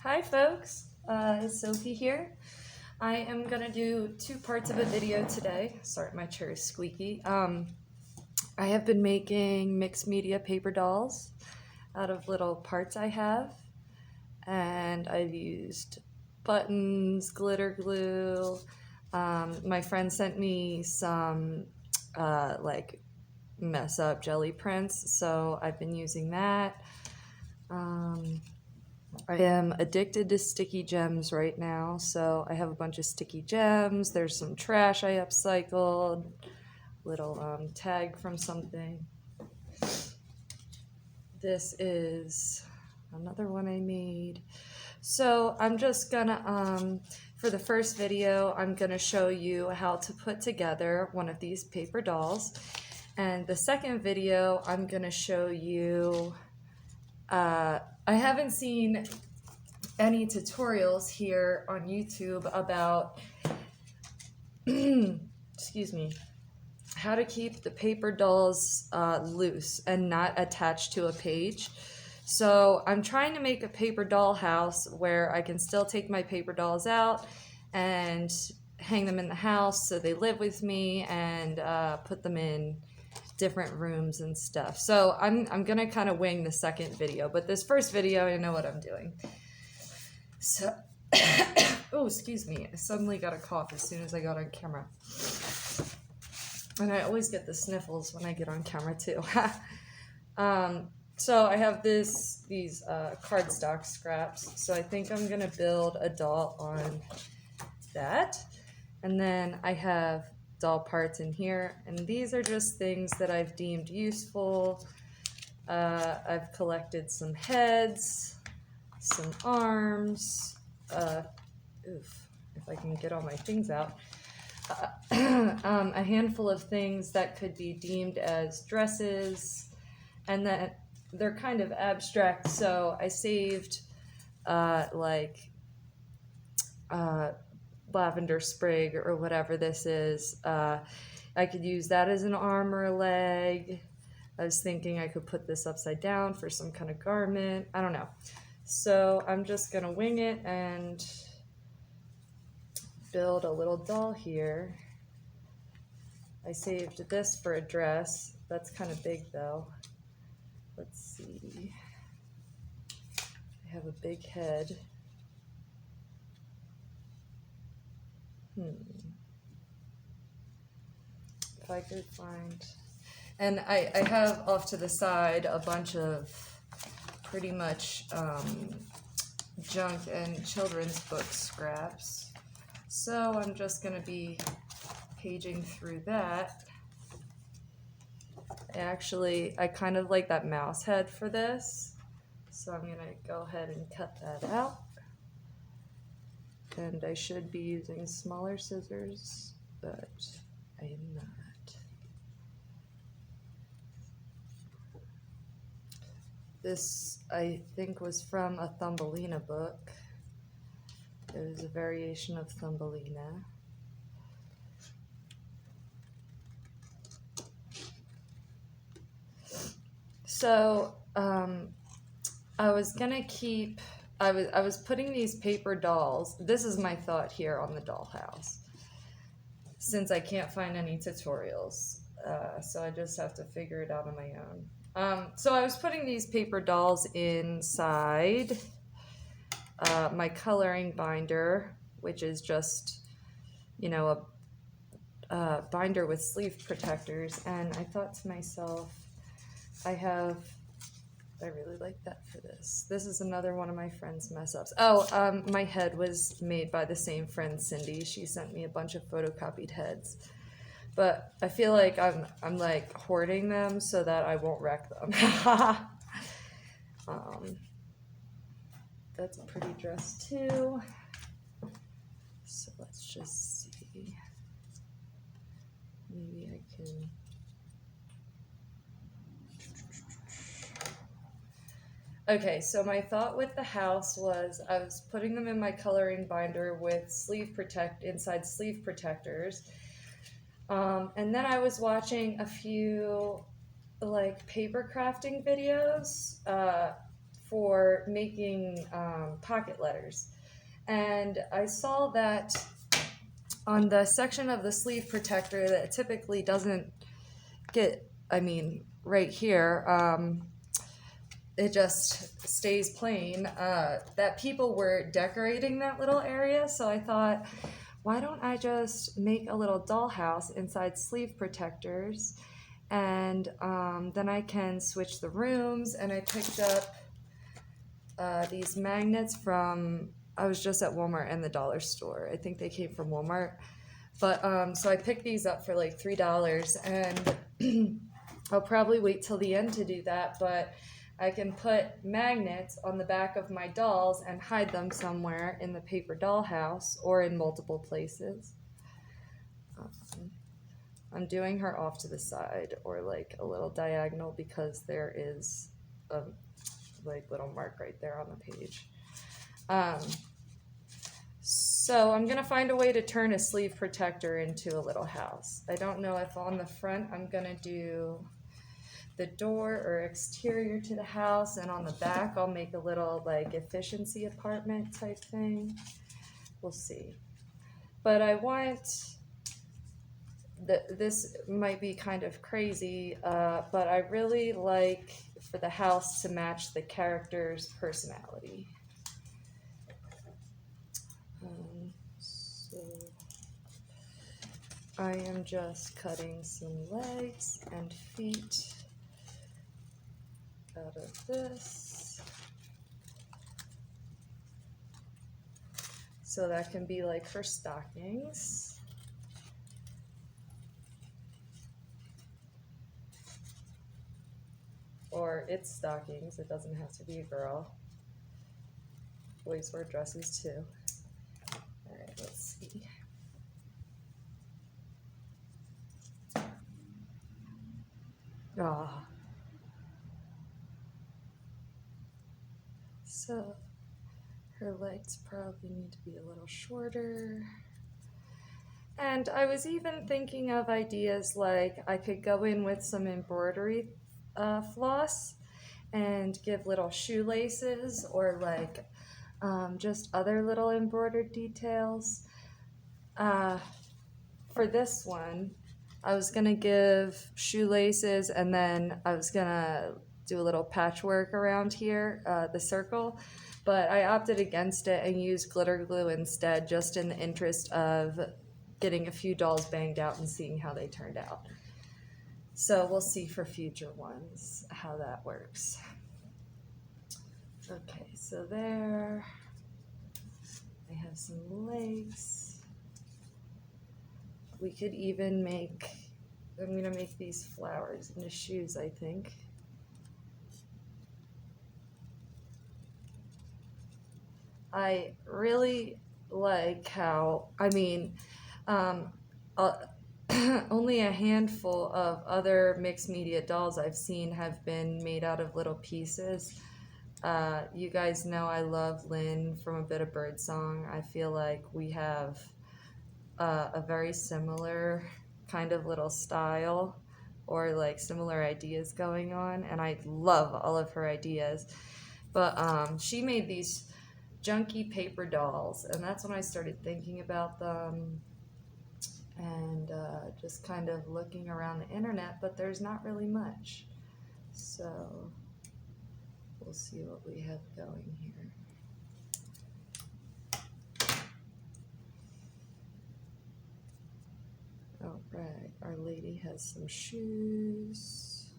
Hi folks, it's Sophie here. I am gonna do two parts of a video today. Sorry, my chair is squeaky. I have been making mixed media paper dolls out of little parts I have, and I've used buttons, glitter glue. My friend sent me some like mess up jelly prints, so I've been using that. I am addicted to sticky gems right now, so I have a bunch of sticky gems. There's some trash I upcycled, little tag from something. This is another one I made. So I'm just gonna, for the first video, I'm gonna show you how to put together one of these paper dolls. And the second video, I'm gonna show you, I haven't seen any tutorials here on YouTube about, excuse me, how to keep the paper dolls loose and not attached to a page. So I'm trying to make a paper doll house where I can still take my paper dolls out and hang them in the house so they live with me, and put them in different rooms and stuff. So I'm gonna kind of wing the second video, but this first video I know what I'm doing. So, oh, excuse me, I suddenly got a cough as soon as I got on camera. And I always get the sniffles when I get on camera too. So I have these cardstock scraps. So I think I'm gonna build a doll on that. And then I have doll parts in here. And these are just things that I've deemed useful. I've collected some heads, some arms, if I can get all my things out, a handful of things that could be deemed as dresses, and that they're kind of abstract, so I saved lavender sprig or whatever this is. I could use that as an arm or a leg. I was thinking I could put this upside down for some kind of garment. I don't know. So I'm just gonna wing it and build a little doll here. I saved this for a dress. That's kind of big though. Let's see. I have a big head. If I could find... And I have off to the side a bunch of pretty much junk and children's book scraps. So I'm just going to be paging through that. I kind of like that mouse head for this. So I'm going to go ahead and cut that out. And I should be using smaller scissors, but I am not. This, I think, was from a Thumbelina book. It was a variation of Thumbelina. So, I was gonna keep, I was putting these paper dolls. This is my thought here on the dollhouse, since I can't find any tutorials. So I just have to figure it out on my own. So I was putting these paper dolls inside my coloring binder, which is just, you know, a binder with sleeve protectors. And I thought to myself, I really like that for this. This is another one of my friend's mess ups. Oh, my head was made by the same friend, Cindy. She sent me a bunch of photocopied heads. But I feel like I'm like hoarding them so that I won't wreck them. That's a pretty dress too. So let's just see. Maybe I can. Okay, so my thought with the house was I was putting them in my coloring binder with inside sleeve protectors. And then I was watching a few like paper crafting videos for making pocket letters. And I saw that on the section of the sleeve protector that typically doesn't get, I mean, right here, it just stays plain, that people were decorating that little area. So I thought, why don't I just make a little dollhouse inside sleeve protectors, and then I can switch the rooms. And I picked up these magnets from, I was just at Walmart and the dollar store. I think they came from Walmart. But so I picked these up for like $3, and I'll probably wait till the end to do that, but I can put magnets on the back of my dolls and hide them somewhere in the paper doll house or in multiple places. I'm doing her off to the side or like a little diagonal because there is a like little mark right there on the page. So I'm gonna find a way to turn a sleeve protector into a little house. I don't know if on the front I'm gonna do the door or exterior to the house, and on the back I'll make a little like efficiency apartment type thing. We'll see. But I want, this might be kind of crazy, but I really like for the house to match the character's personality. So I am just cutting some legs and feet out of this. So that can be like her stockings. Or its stockings, it doesn't have to be a girl. Boys wear dresses too. All right, let's see. Ah. So her legs probably need to be a little shorter. And I was even thinking of ideas like I could go in with some embroidery floss and give little shoelaces or like just other little embroidered details. For this one, I was gonna give shoelaces, and then I was gonna do a little patchwork around here, the circle, but I opted against it and used glitter glue instead, just in the interest of getting a few dolls banged out and seeing how they turned out. So we'll see for future ones how that works. Okay, so there, I have some legs. We could even make, I'm gonna make these flowers into shoes, I think. I really like how, I mean, only a handful of other mixed media dolls I've seen have been made out of little pieces. You guys know I love Lynn from A Bit of Birdsong. I feel like we have a very similar kind of little style or like similar ideas going on, and I love all of her ideas. But she made these junky paper dolls, and that's when I started thinking about them and just kind of looking around the internet, but there's not really much. So we'll see what we have going here. All right, our lady has some shoes.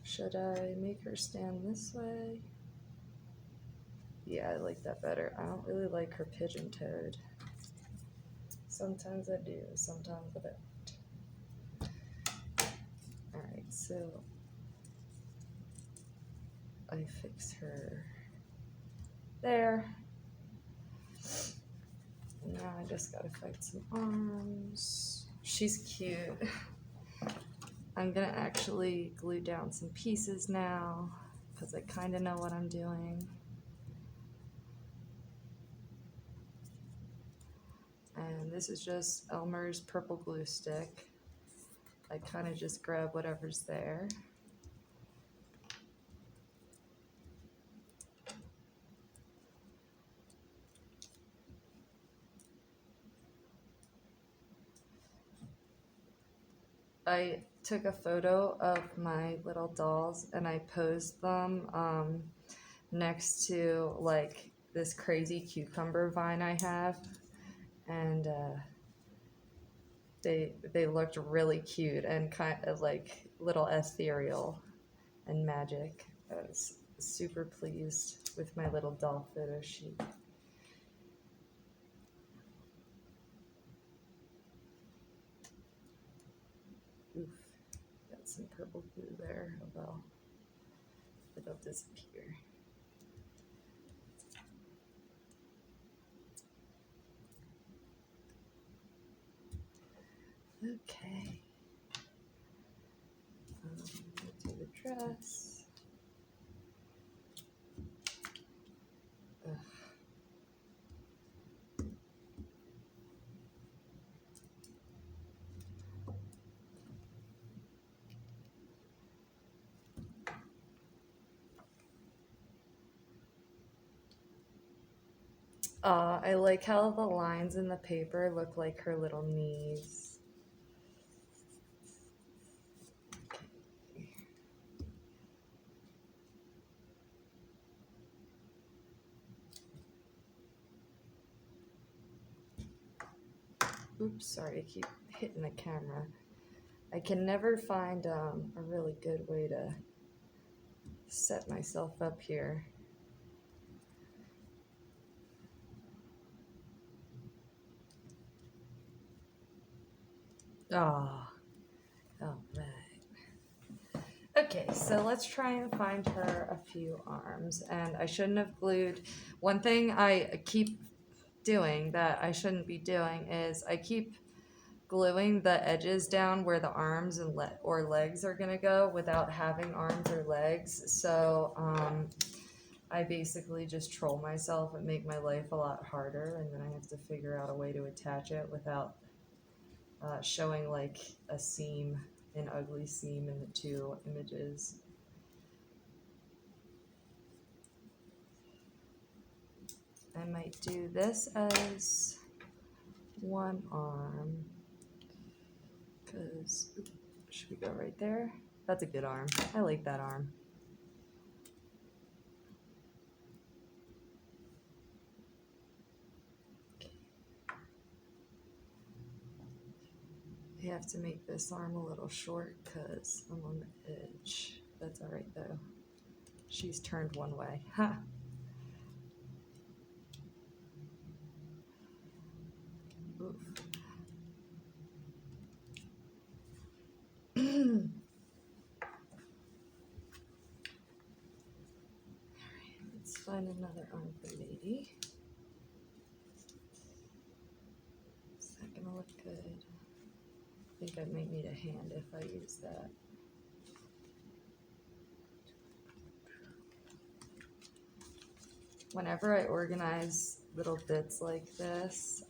Should I make her stand this way? Yeah, I like that better. I don't really like her pigeon-toed. Sometimes I do, sometimes I don't. All right, so I fix her there. Now I just gotta fight some arms. She's cute. I'm gonna actually glue down some pieces now because I kind of know what I'm doing. And this is just Elmer's purple glue stick. I kind of just grab whatever's there. I took a photo of my little dolls and I posed them next to like this crazy cucumber vine I have, and they looked really cute and kind of like little ethereal and magic. I was super pleased with my little doll photo shoot. Oof, got some purple glue there. Oh well, it'll disappear. Okay. Do the dress. Ugh. I like how the lines in the paper look like her little knees. Oops, sorry, I keep hitting the camera. I can never find a really good way to set myself up here. Oh, all right. Okay, so let's try and find her a few arms. And I shouldn't have glued. One thing I keep doing that I shouldn't be doing is I keep gluing the edges down where the arms and or legs are gonna go without having arms or legs. So I basically just troll myself and make my life a lot harder, and then I have to figure out a way to attach it without showing like a seam, an ugly seam in the two images. I might do this as one arm, because, should we go right there? That's a good arm. I like that arm. I have to make this arm a little short because I'm on the edge. That's all right though. She's turned one way. Ha! Oof. Alright, let's find another arm for lady. Is that gonna look good? I think I might need a hand if I use that. Whenever I organize little bits like this,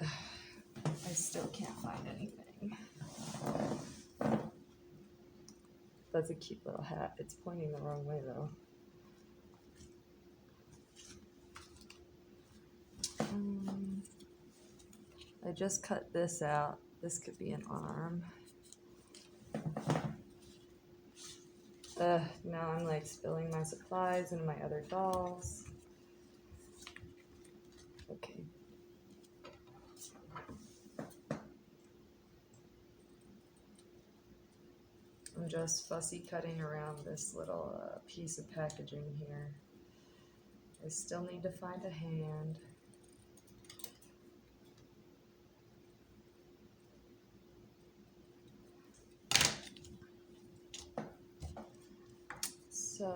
I still can't find anything. That's a cute little hat. It's pointing the wrong way though. I just cut this out. This could be an arm. Now I'm like spilling my supplies into my other dolls. Okay. I'm just fussy cutting around this little piece of packaging here. I still need to find a hand. So,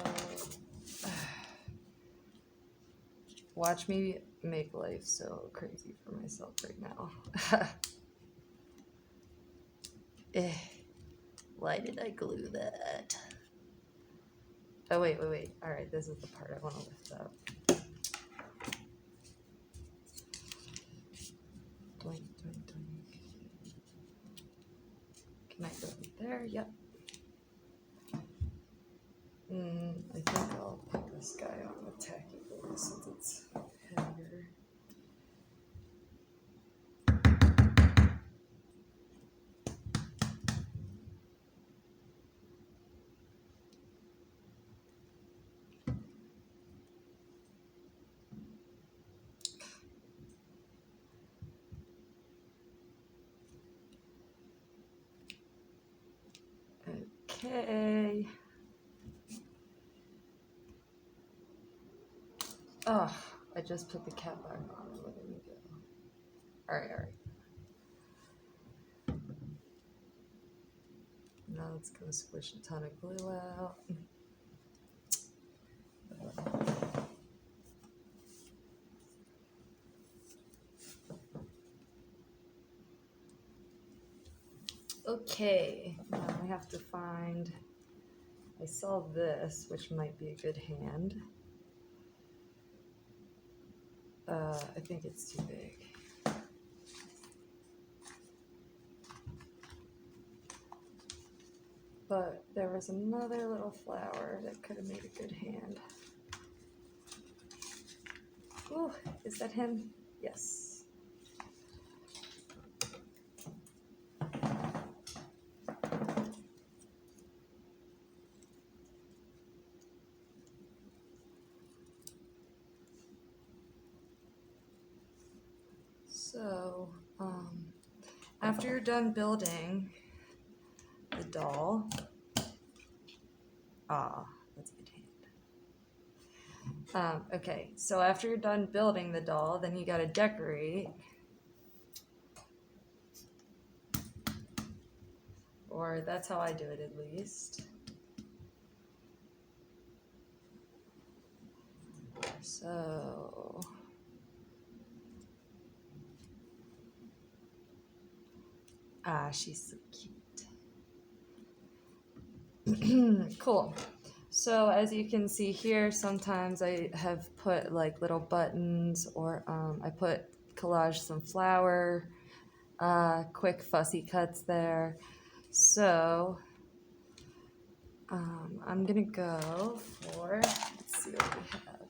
watch me make life so crazy for myself right now. Why did I glue that? Oh, wait. All right, this is the part I want to lift up. Doink, doink, doink. Can I go right there? Yep. I think I'll put this guy on the tacky board since it's heavier. Okay. Oh, I just put the cap back on. Let me go. All right. Now it's gonna squish a ton of glue out. Okay, now I have to find, I saw this, which might be a good hand. I think it's too big. But there was another little flower that could have made a good hand. Ooh, is that him? Yes. So, after you're done building the doll, that's a good hand. Okay, so after you're done building the doll, then you gotta decorate. Or that's how I do it, at least. So, she's so cute. Cool. So as you can see here, sometimes I have put like little buttons, or I put collage some flower, quick fussy cuts there. So I'm gonna go for, let's see what we have.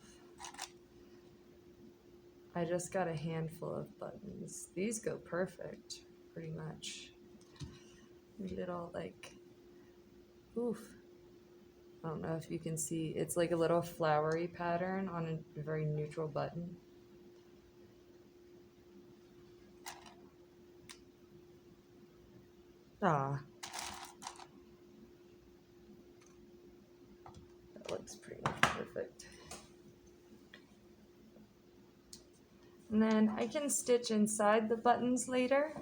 I just got a handful of buttons. These go perfect, pretty much. Made it all like, oof. I don't know if you can see, it's like a little flowery pattern on a very neutral button. That looks pretty much perfect. And then I can stitch inside the buttons later,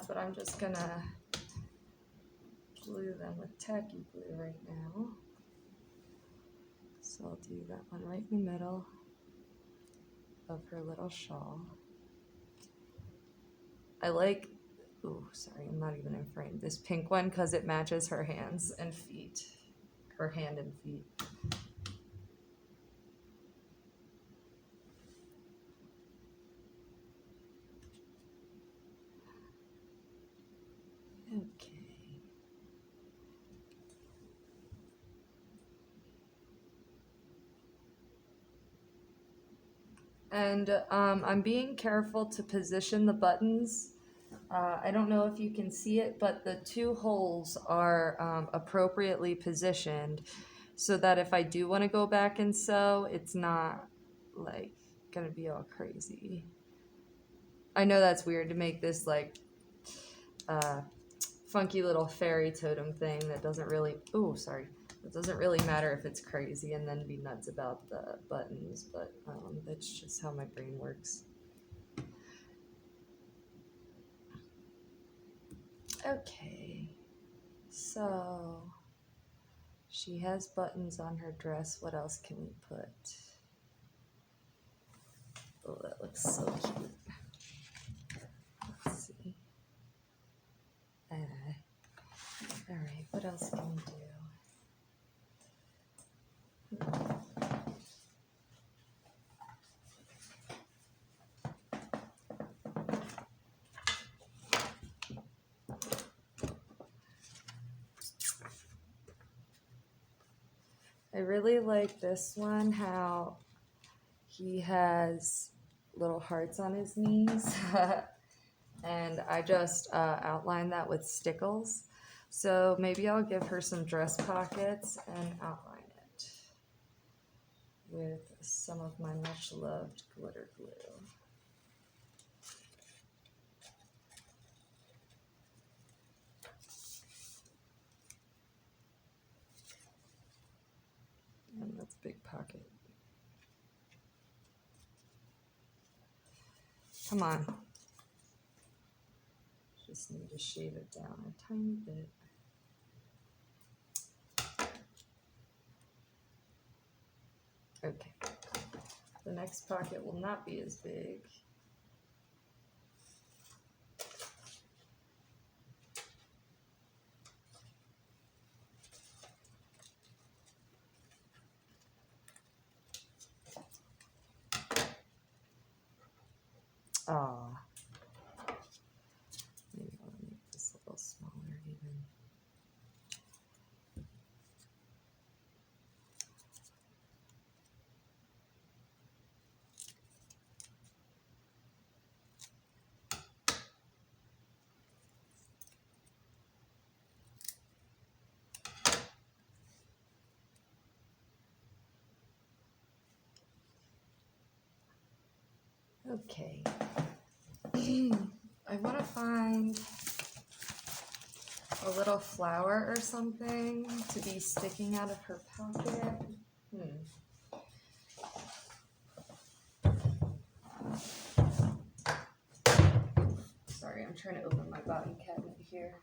but I'm just gonna glue them with tacky glue right now. So I'll do that one right in the middle of her little shawl. I like, ooh, sorry, I'm not even in frame, this pink one because it matches her hands and feet, her hand and feet. Okay. And I'm being careful to position the buttons. I don't know if you can see it, but the two holes are appropriately positioned so that if I do want to go back and sew, it's not like gonna be all crazy. I know that's weird to make this like funky little fairy totem thing that doesn't really, it doesn't really matter if it's crazy and then be nuts about the buttons, but that's just how my brain works. Okay, so she has buttons on her dress. What else can we put? Oh, that looks so cute. Let's see. All right, what else can we do? I really like this one, how he has little hearts on his knees. And I just outlined that with stickles. So maybe I'll give her some dress pockets and outline it with some of my much loved glitter glue. That's a big pocket. Come on. Just need to shave it down a tiny bit. Okay. The next pocket will not be as big. Ah. Maybe I'll make this a little smaller even. Okay. I want to find a little flower or something to be sticking out of her pocket. Sorry, I'm trying to open my bottom cabinet here.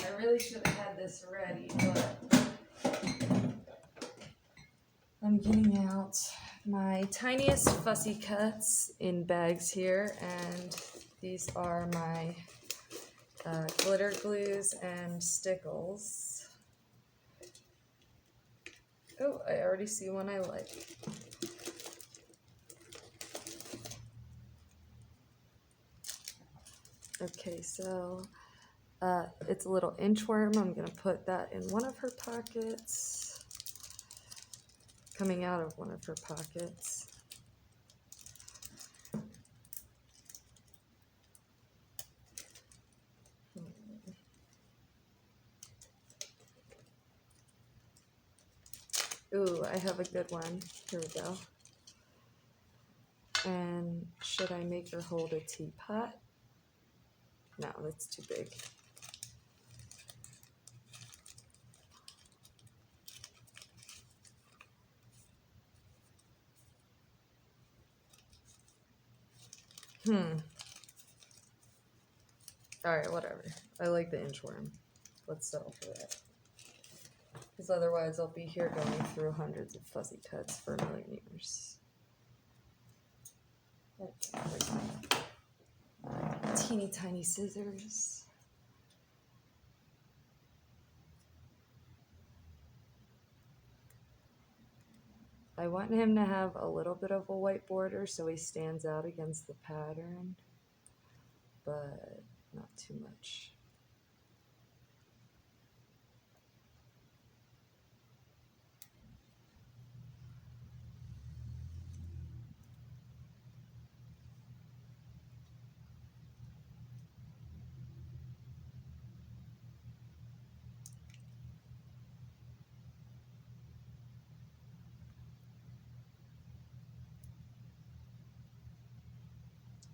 I really should have had this ready, but I'm getting out my tiniest fussy cuts in bags here, and these are my glitter glues and stickles. Oh, I already see one I like. Okay, so it's a little inchworm. I'm going to put that in one of her pockets, coming out of one of her pockets. Ooh, I have a good one. Here we go. And should I make her hold a teapot? No, that's too big. Alright, whatever. I like the inchworm. Let's settle for that. Because otherwise I'll be here going through hundreds of fuzzy cuts for a million years. Okay, where's my teeny tiny scissors? I want him to have a little bit of a white border so he stands out against the pattern, but not too much.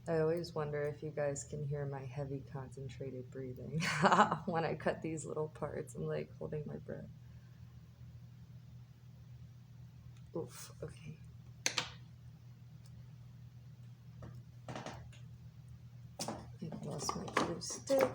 I always wonder if you guys can hear my heavy concentrated breathing when I cut these little parts. I'm like holding my breath. Oof, okay. I lost my glue stick.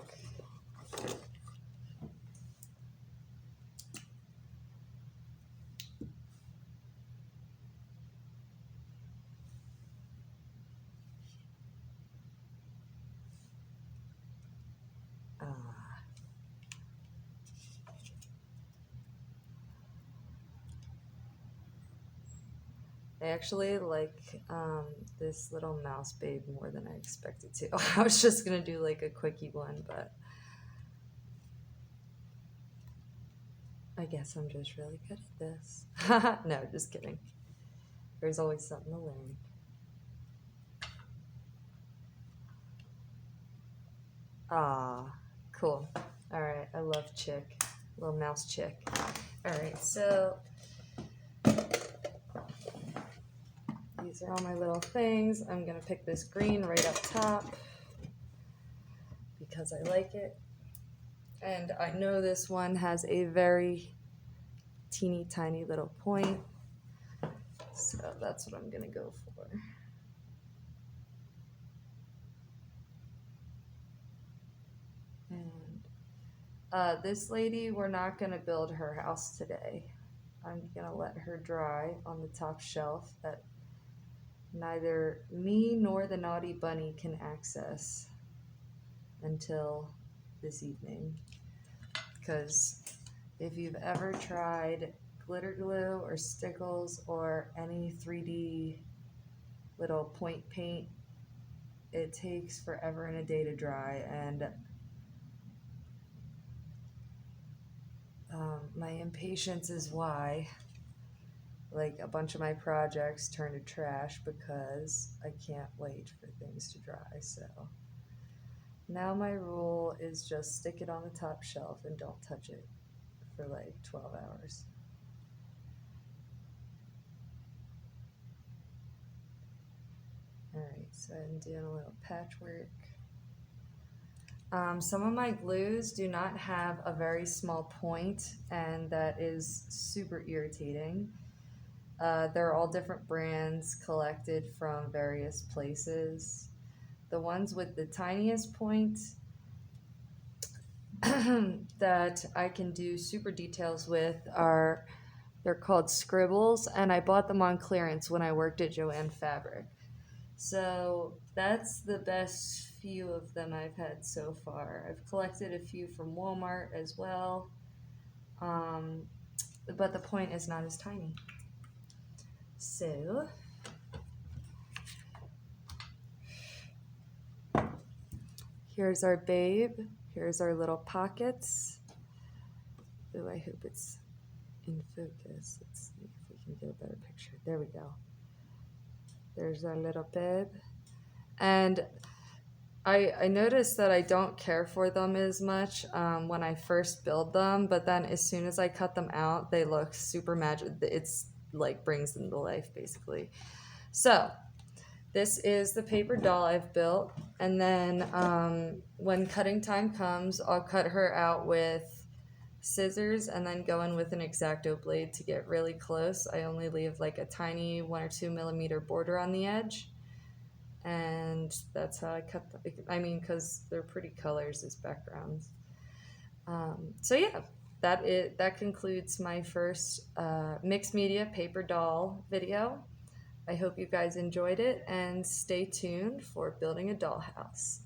I actually like this little mouse babe more than I expected to. I was just gonna do like a quickie one, but I guess I'm just really good at this. No, just kidding. There's always something to learn. Ah, cool. All right, I love chick, little mouse chick. All right, so these these are all my little things. I'm gonna pick this green right up top because I like it. And I know this one has a very teeny tiny little point. So that's what I'm gonna go for. And this lady, we're not gonna build her house today. I'm gonna let her dry on the top shelf that neither me nor the naughty bunny can access until this evening. Because if you've ever tried glitter glue or stickles or any 3D little point paint, it takes forever and a day to dry, and my impatience is why like a bunch of my projects turn to trash because I can't wait for things to dry. So now my rule is just stick it on the top shelf and don't touch it for like 12 hours. Alright, so I'm doing a little patchwork. Some of my glues do not have a very small point, and that is super irritating. They're all different brands collected from various places. The ones with the tiniest point that I can do super details with they're called scribbles, and I bought them on clearance when I worked at Joann Fabric. So that's the best few of them I've had so far. I've collected a few from Walmart as well, but the point is not as tiny. So here's our babe. Here's our little pockets. Ooh, I hope it's in focus. Let's see if we can get a better picture. There we go. There's our little babe. And I noticed that I don't care for them as much when I first build them, but then as soon as I cut them out, they look super magic. It's like brings them to life, basically. So this is the paper doll I've built, and then when cutting time comes, I'll cut her out with scissors and then go in with an X-Acto blade to get really close. I only leave like a tiny 1 or 2 millimeter border on the edge, and that's how I cut them. I mean, because they're pretty colors as backgrounds. So yeah, that concludes my first mixed media paper doll video. I hope you guys enjoyed it, and stay tuned for building a dollhouse.